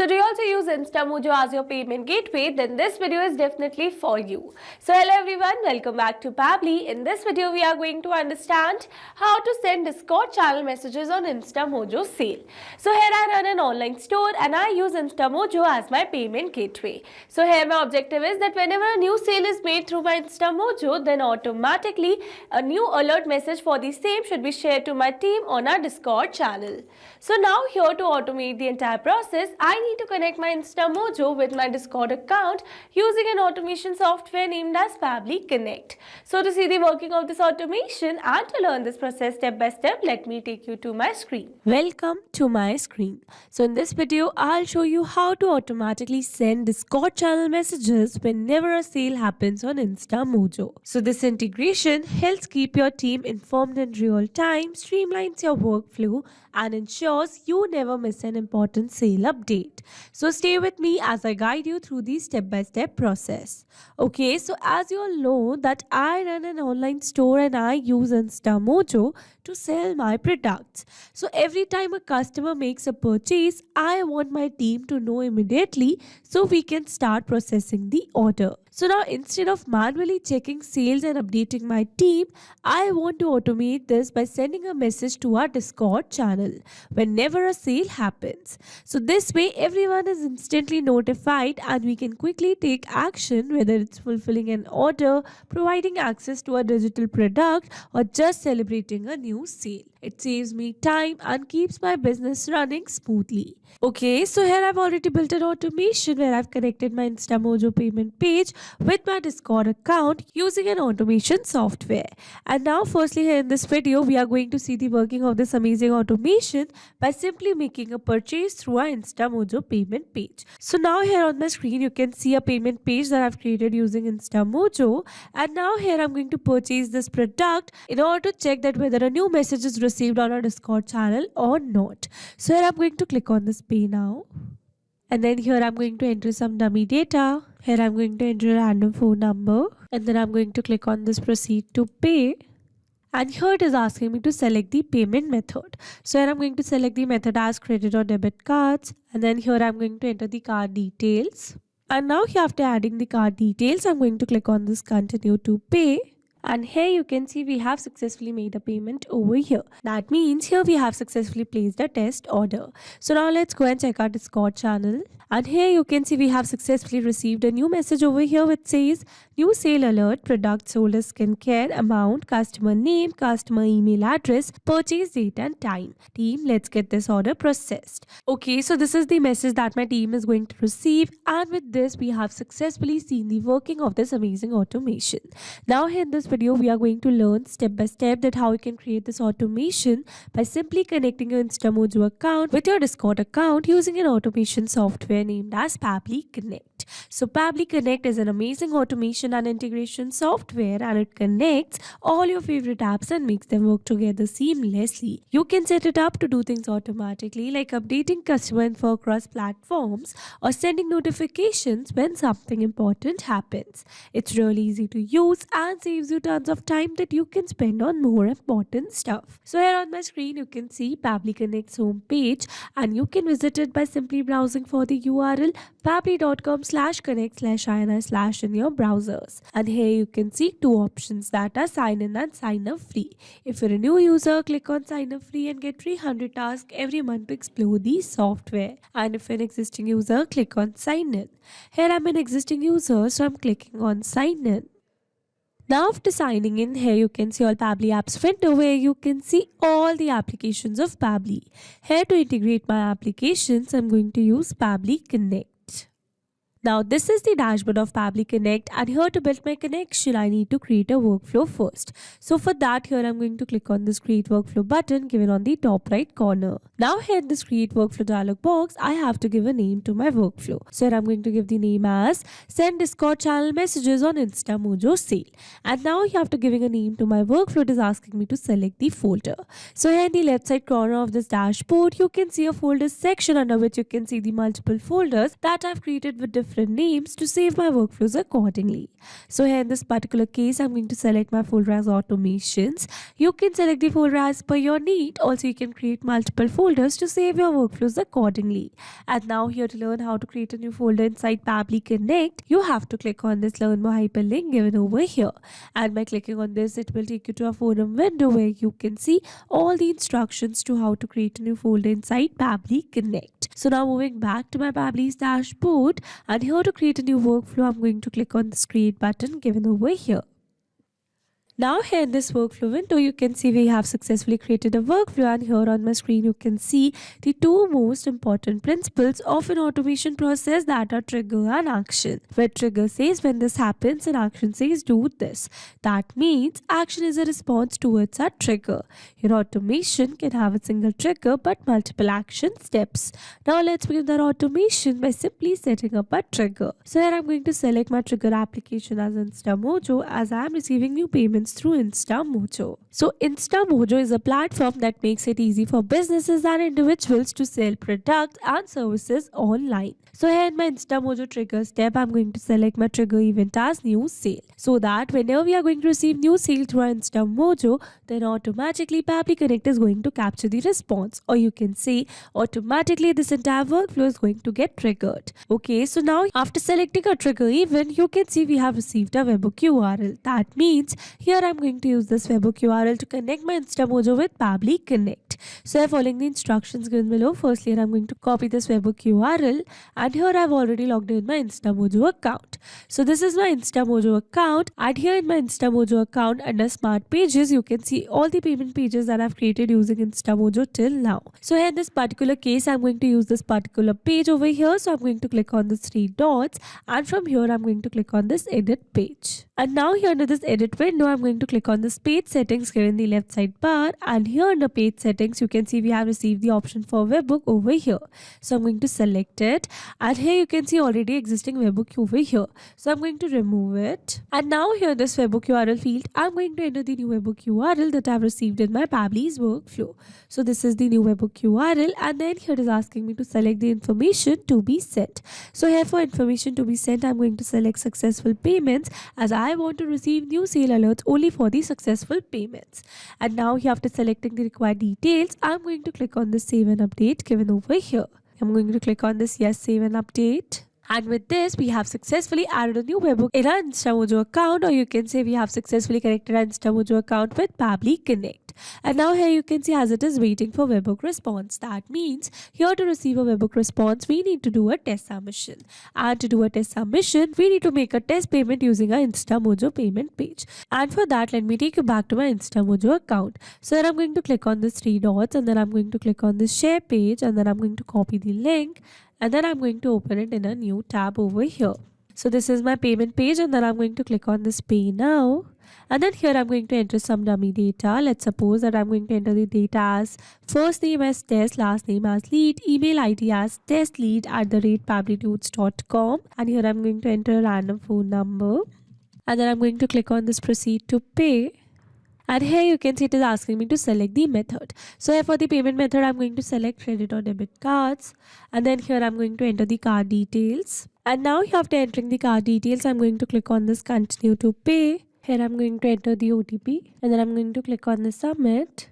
So do you also use Instamojo as your payment gateway? Then this video is definitely for you. So hello everyone, welcome back to Pabbly. In this video we are going to understand how to send Discord channel messages on Instamojo sale. So here I run an online store and I use Instamojo as my payment gateway. So here my objective is that whenever a new sale is made through my Instamojo, then automatically a new alert message for the same should be shared to my team on our Discord channel. So now here to automate the entire process, I need to connect my Instamojo with my Discord account using an automation software named as Pabbly Connect. So to see the working of this automation and to learn this process step by step, let me take you to my screen. Welcome to my screen. So in this video, I'll show you how to automatically send Discord channel messages whenever a sale happens on Instamojo. So this integration helps keep your team informed in real time, streamlines your workflow, and ensures you never miss an important sale update. So stay with me as I guide you through the step-by-step process. Okay, so as you all know that I run an online store and I use Instamojo to sell my products. So every time a customer makes a purchase, I want my team to know immediately so we can start processing the order. So now instead of manually checking sales and updating my team, I want to automate this by sending a message to our Discord channel whenever a sale happens. So this way everyone is instantly notified and we can quickly take action, whether it's fulfilling an order, providing access to a digital product, or just celebrating a new sale. It saves me time and keeps my business running smoothly. Okay, so here I've already built an automation where I've connected my Instamojo payment page with my Discord account using an automation software. And now firstly here in this video, we are going to see the working of this amazing automation by simply making a purchase through our Instamojo payment page. So now here on my screen, you can see a payment page that I've created using Instamojo. And now here I'm going to purchase this product in order to check that whether a new message is received on our Discord channel or not. So here I'm going to click on this pay now. And then here I'm going to enter some dummy data. Here I'm going to enter a random phone number. And then I'm going to click on this proceed to pay. And here it is asking me to select the payment method. So here I'm going to select the method as credit or debit cards. And then here I'm going to enter the card details. And now here after adding the card details, I'm going to click on this continue to pay. And here you can see we have successfully made a payment over here. That means here we have successfully placed a test order. So now let's go and check our Discord channel. And here you can see we have successfully received a new message over here which says new sale alert, product sold as skincare, amount, customer name, customer email address, purchase date and time. Team, let's get this order processed. Okay, so this is the message that my team is going to receive, and with this we have successfully seen the working of this amazing automation. Now here in this video we are going to learn step by step that how you can create this automation by simply connecting your Instamojo account with your Discord account using an automation software named as Pabbly Connect. So Pabbly Connect is an amazing automation and integration software, and it connects all your favorite apps and makes them work together seamlessly. You can set it up to do things automatically like updating customer info across platforms or sending notifications when something important happens. It's really easy to use and saves you tons of time that you can spend on more important stuff. So here on my screen you can see Pabbly Connect's home page, and you can visit it by simply browsing for the URL pabbly.com/connect/ini/ in your browsers. And here you can see two options that are sign in and sign up free. If you're a new user, click on sign up free and get 300 tasks every month to explore the software. And if you're an existing user, click on sign in. Here I'm an existing user, so I'm clicking on sign in. Now after signing in, here you can see all Pabbly apps window where you can see all the applications of Pabbly. Here to integrate my applications, I'm going to use Pabbly Connect. Now this is the dashboard of Pabbly Connect, and here to build my connection I need to create a workflow first. So for that here I'm going to click on this create workflow button given on the top right corner. Now here in this create workflow dialog box I have to give a name to my workflow. So here I'm going to give the name as send Discord channel messages on Instamojo sale. And now here after giving a name to my workflow, it is asking me to select the folder. So here in the left side corner of this dashboard you can see a folders section under which you can see the multiple folders that I've created with different different names to save my workflows accordingly. So here in this particular case, I'm going to select my folder as automations. You can select the folder as per your need. Also, you can create multiple folders to save your workflows accordingly. And now here to learn how to create a new folder inside Pabbly Connect, you have to click on this Learn More hyperlink given over here. And by clicking on this, it will take you to a forum window where you can see all the instructions to how to create a new folder inside Pabbly Connect. So now moving back to my Pabbly's dashboard, and here to create a new workflow, I'm going to click on this create button given over here. Now here in this workflow window, you can see we have successfully created a workflow, and here on my screen you can see the two most important principles of an automation process, that are trigger and action. Where trigger says when this happens and action says do this. That means action is a response towards a trigger. Your automation can have a single trigger but multiple action steps. Now let's begin that automation by simply setting up a trigger. So here I'm going to select my trigger application as Instamojo, as I am receiving new payments through Instamojo. So Instamojo is a platform that makes it easy for businesses and individuals to sell products and services online. So here in my Instamojo trigger step, I'm going to select my trigger event as new sale, so that whenever we are going to receive new sale through our Instamojo, then automatically Pabbly Connect is going to capture the response, or you can say automatically this entire workflow is going to get triggered. Okay, so now after selecting a trigger event, you can see we have received a webhook URL. That means here I'm going to use this webhook URL to connect my Instamojo with Pabbly Connect. So following the instructions given below, firstly I'm going to copy this webhook URL, and here I've already logged in my Instamojo account. So this is my Instamojo account, and here in my Instamojo account under Smart Pages, you can see all the payment pages that I've created using Instamojo till now. So here in this particular case, I'm going to use this particular page over here. So I'm going to click on the three dots, and from here I'm going to click on this edit page. And now here under this edit window, I'm going to click on this page settings here in the left side bar, and here under page settings you can see we have received the option for webhook over here. So I'm going to select it, and here you can see already existing webhook over here. So I'm going to remove it, and now here this webhook URL field, I'm going to enter the new webhook URL that I've received in my Pabbly's workflow. So this is the new webhook URL, and then here it is asking me to select the information to be sent. So here for information to be sent, I'm going to select successful payments, as I want to receive new sale alerts only for the successful payments. And now here after selecting the required details, I'm going to click on the save and update given over here. I'm going to click on this yes, save and update. And with this, we have successfully added a new webhook in our Instamojo account, or you can say we have successfully connected our Instamojo account with Pabbly Connect. And now here you can see as it is waiting for webhook response. That means here to receive a webhook response, we need to do a test submission. And to do a test submission, we need to make a test payment using our Instamojo payment page. And for that, let me take you back to my Instamojo account. So then I'm going to click on this three dots, and then I'm going to click on this share page, and then I'm going to copy the link, and then I'm going to open it in a new tab over here. So this is my payment page, and then I'm going to click on this pay now. And then here I'm going to enter some dummy data. Let's suppose that I'm going to enter the data as first name as test, last name as lead, email ID as testlead@pabblytudes.com. And here I'm going to enter a random phone number. And then I'm going to click on this proceed to pay. And here you can see it is asking me to select the method. So here for the payment method, I'm going to select credit or debit cards. And then here I'm going to enter the card details. And now after entering the card details, I'm going to click on this continue to pay. Here I'm going to enter the OTP, and then I'm going to click on the submit.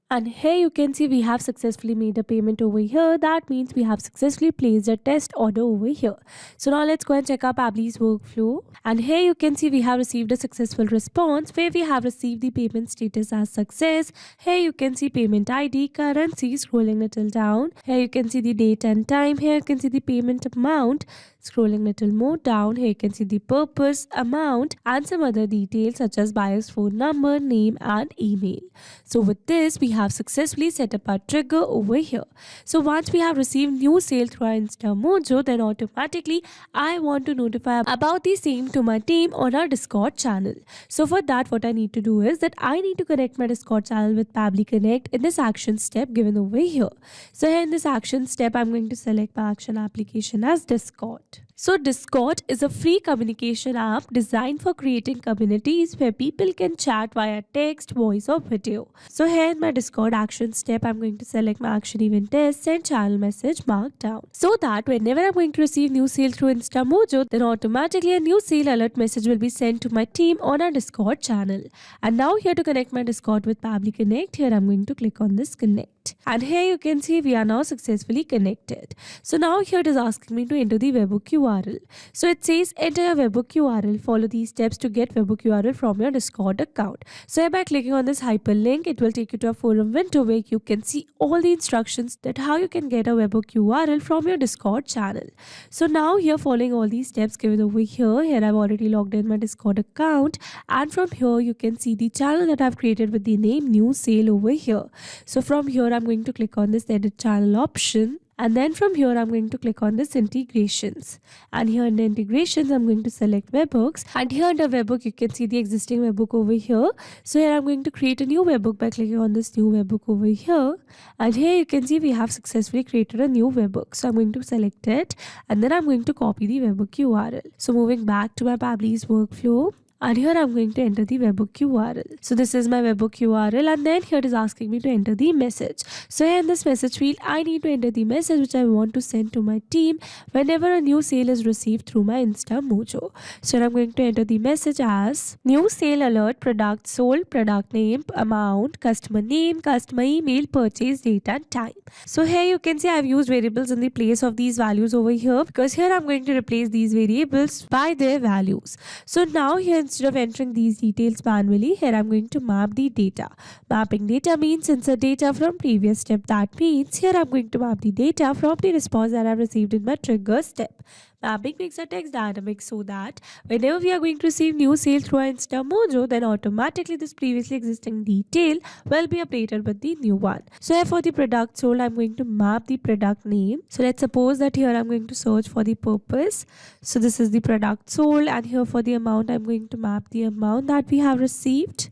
And here you can see we have successfully made a payment over here. That means we have successfully placed a test order over here. So now let's go and check our Pabbly's workflow. And here you can see we have received a successful response where we have received the payment status as success. Here you can see payment ID, currency, scrolling little down. Here you can see the date and time. Here you can see the payment amount. Scrolling little more down, here you can see the purpose, amount, and some other details such as buyer's phone number, name, and email. So with this, we have successfully set up our trigger over here. So once we have received new sale through our Instamojo, then automatically I want to notify about the same to my team on our Discord channel. So for that, what I need to do is that I need to connect my Discord channel with Pabbly Connect in this action step given over here. So here in this action step, I'm going to select my action application as Discord. So Discord is a free communication app designed for creating communities where people can chat via text, voice or video. So here in my Discord action step, I'm going to select my action event test, send channel message, markdown. So that whenever I'm going to receive new sale through Instamojo, then automatically a new sale alert message will be sent to my team on our Discord channel. And now here to connect my Discord with Pabbly Connect, here I'm going to click on this connect. And here you can see we are now successfully connected. So now here it is asking me to enter the webhook URL. So it says enter your webhook URL. Follow these steps to get webhook URL from your Discord account. So by clicking on this hyperlink, it will take you to a forum window where you can see all the instructions that how you can get a webhook URL from your Discord channel. So now here following all these steps given over here I've already logged in my Discord account, and from here you can see the channel that I've created with the name new sale over here. So from here I'm going to click on this edit channel option, and then from here I'm going to click on this integrations, and here in the integrations I'm going to select webhooks, and here under webhook you can see the existing webhook over here. So here I'm going to create a new webhook by clicking on this new webhook over here, and here you can see we have successfully created a new webhook. So I'm going to select it, and then I'm going to copy the webhook URL. So moving back to my Pabbly's workflow, and here I'm going to enter the webhook URL. So this is my webhook URL, and then here it is asking me to enter the message. So here in this message field, I need to enter the message which I want to send to my team whenever a new sale is received through my Instamojo. So here I'm going to enter the message as new sale alert, product sold, product name, amount, customer name, customer email, purchase date and time. So here you can see I've used variables in the place of these values over here, because here I'm going to replace these variables by their values. So now here instead of entering these details manually, here I'm going to map the data. Mapping data means insert data from previous step. That means here I'm going to map the data from the response that I've received in my trigger step. Mapping makes a text dynamic so that whenever we are going to receive new sale through our Instamojo, then automatically this previously existing detail will be updated with the new one. So here for the product sold, I'm going to map the product name. So let's suppose that here I'm going to search for the purpose. So this is the product sold, and here for the amount I'm going to map the amount that we have received.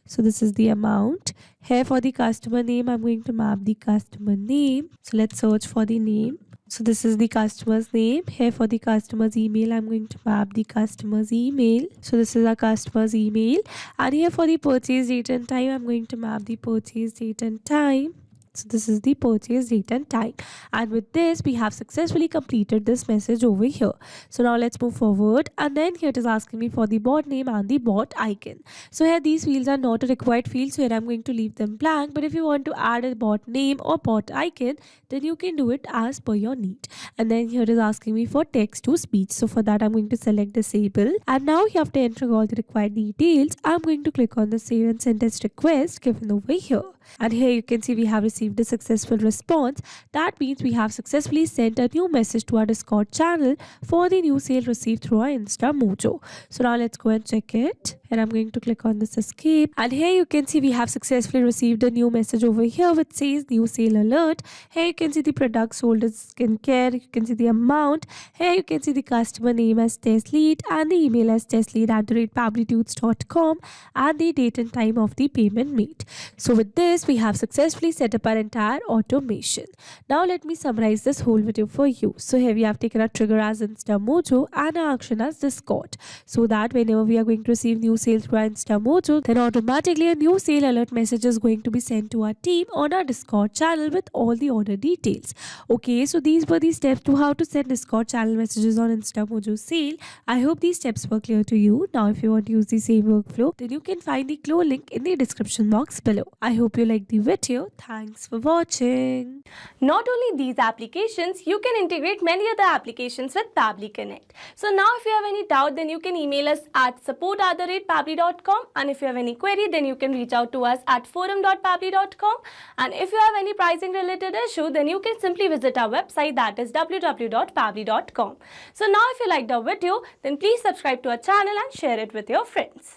So this is the amount. Here for the customer name, I'm going to map the customer name. So let's search for the name. So this is the customer's name. Here for the customer's email, I'm going to map the customer's email. So this is our customer's email. And here for the purchase date and time, I'm going to map the purchase date and time. So this is the purchase date and time. And with this, we have successfully completed this message over here. So now let's move forward. And then here it is asking me for the bot name and the bot icon. So here these fields are not a required field, so here I'm going to leave them blank. But if you want to add a bot name or bot icon, then you can do it as per your need. And then here it is asking me for text to speech. So for that, I'm going to select disable. And now here after entering all the required details, I'm going to click on the save and send test request given over here. And here you can see we have received a successful response. That means we have successfully sent a new message to our Discord channel for the new sale received through our Instamojo. So now let's go and check it. And I'm going to click on this escape. And here you can see we have successfully received a new message over here which says new sale alert. Here you can see the product sold as skincare. You can see the amount. Here you can see the customer name as test lead and the email as testlead@pabblytudes.com and the date and time of the payment made. So with this, we have successfully set up our entire automation. Now let me summarize this whole video for you. So here we have taken our trigger as Instamojo and our action as Discord, so that whenever we are going to receive new sale through our Instamojo, then automatically a new sale alert message is going to be sent to our team on our Discord channel with all the order details. Okay, so these were the steps to how to send Discord channel messages on Instamojo sale. I hope these steps were clear to you. Now if you want to use the same workflow, then you can find the Glow link in the description box below. I hope you liked the video. Thanks for watching. Not only these applications, you can integrate many other applications with Pabbly Connect. So now if you have any doubt, then you can email us at support@pabbly.com, and if you have any query, then you can reach out to us at forum.pabbly.com, and if you have any pricing related issue, then you can simply visit our website, that is www.pabbly.com. So now if you liked our video, then please subscribe to our channel and share it with your friends.